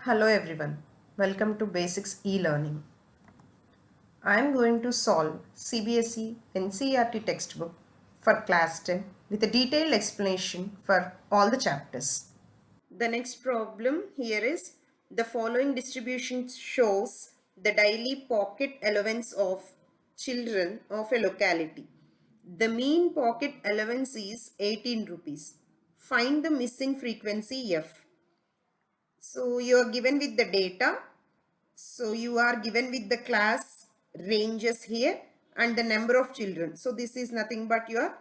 Hello everyone, welcome to Basics e-Learning. I am going to solve Cbse Ncert textbook for class 10 with a detailed explanation for all the chapters. The next problem here is the following distribution shows the daily pocket allowance of children of a locality. The mean pocket allowance is 18 rupees. Find the missing frequency F. So you are given with the data. So you are given with the class ranges here and the number of children. So this is nothing but your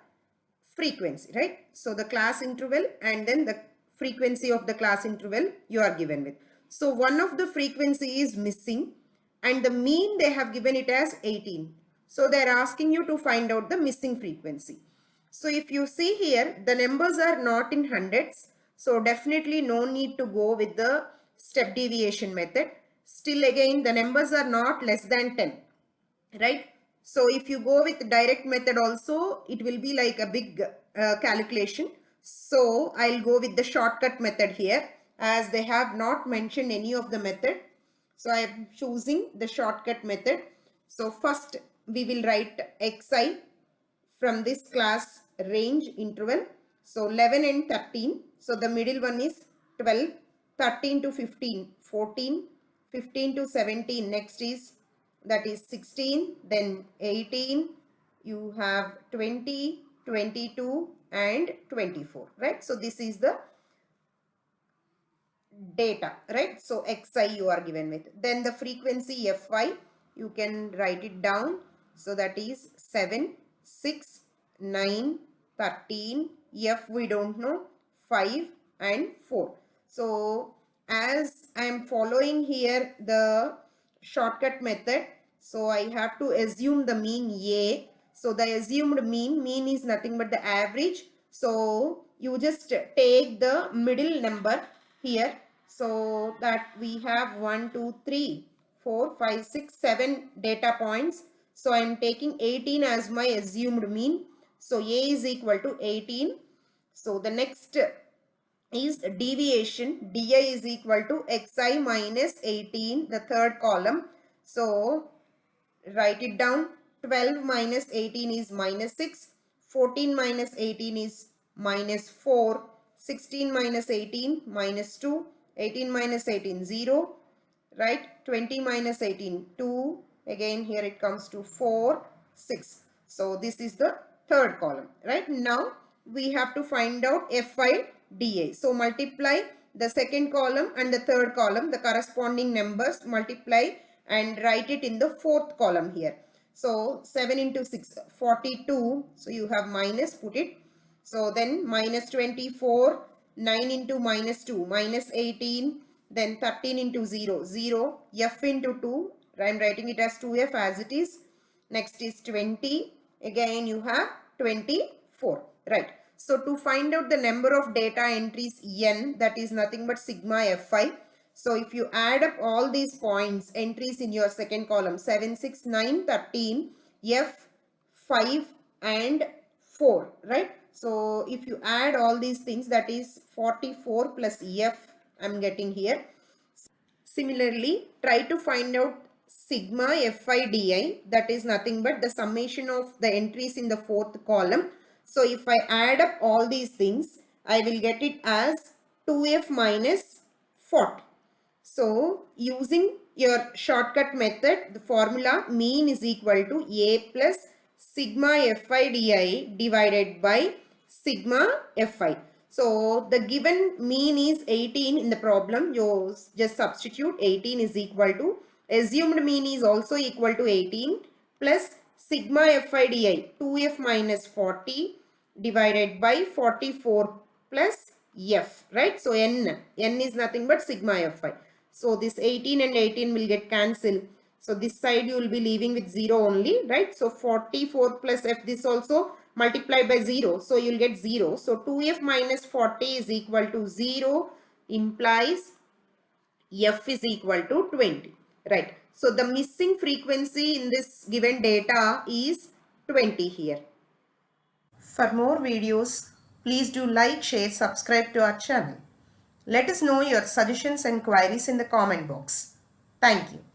frequency, right? So the class interval and then the frequency of the class interval you are given with. So one of the frequency is missing and the mean they have given it as 18. So they are asking you to find out the missing frequency. So if you see here, the numbers are not in hundreds. So definitely no need to go with the step deviation method. Still again, the numbers are not less than 10, right? So if you go with direct method also, it will be like a big calculation. So I'll go with the shortcut method here as they have not mentioned any of the method. So I am choosing the shortcut method. So first we will write xi from this class range interval. So 11 and 13. So the middle one is 12, 13 to 15, 14, 15 to 17. Next is that is 16, then 18. You have 20, 22 and 24, right? So this is the data, right? So xi you are given with. Then the frequency fy, you can write it down. So that is 7, 6, 9, 13, f we don't know, 5 and 4. So as I am following here the shortcut method, so I have to assume the mean a. So the assumed mean is nothing but the average. So you just take the middle number here. So that we have 1, 2, 3, 4, 5, 6, 7 data points. So I am taking 18 as my assumed mean. So a is equal to 18. So the next is deviation. Di is equal to xi minus 18, the third column. So write it down. 12 minus 18 is minus 6. 14 minus 18 is minus 4. 16 minus 18 minus 2. 18 minus 18 0. Right? 20 minus 18 2. Again here it comes to 4 6. So this is the third column. Right? Now we have to find out Fi dA. So multiply the second column and the third column, the corresponding numbers, multiply and write it in the fourth column here. So 7 into 6, 42. So you have minus, put it. So then minus 24, 9 into minus 2, minus 18. Then 13 into 0, 0. F into 2. I am writing it as 2F as it is. Next is 20. Again you have 24. Right. So to find out the number of data entries n, that is nothing but sigma fi. So if you add up all these points, entries in your second column, 7, 6, 9, 13, F, 5 and 4, right? So if you add all these things, that is 44 plus F I'm getting here. Similarly, try to find out sigma fi di, that is nothing but the summation of the entries in the fourth column. So if I add up all these things, I will get it as 2f minus 40. So using your shortcut method, the formula mean is equal to a plus sigma fi di divided by sigma fi. So the given mean is 18 in the problem. You just substitute 18 is equal to, assumed mean is also equal to 18 plus sigma fi di 2f minus 40 divided by 44 plus f, right? So n is nothing but sigma fi. So this 18 and 18 will get cancelled. So this side you will be leaving with 0 only, right? So 44 plus f, this also multiplied by 0. So you will get 0. So 2f minus 40 is equal to 0, implies f is equal to 20, right? So the missing frequency in this given data is 20 here. For more videos, please do like, share, subscribe to our channel. Let us know your suggestions and queries in the comment box. Thank you.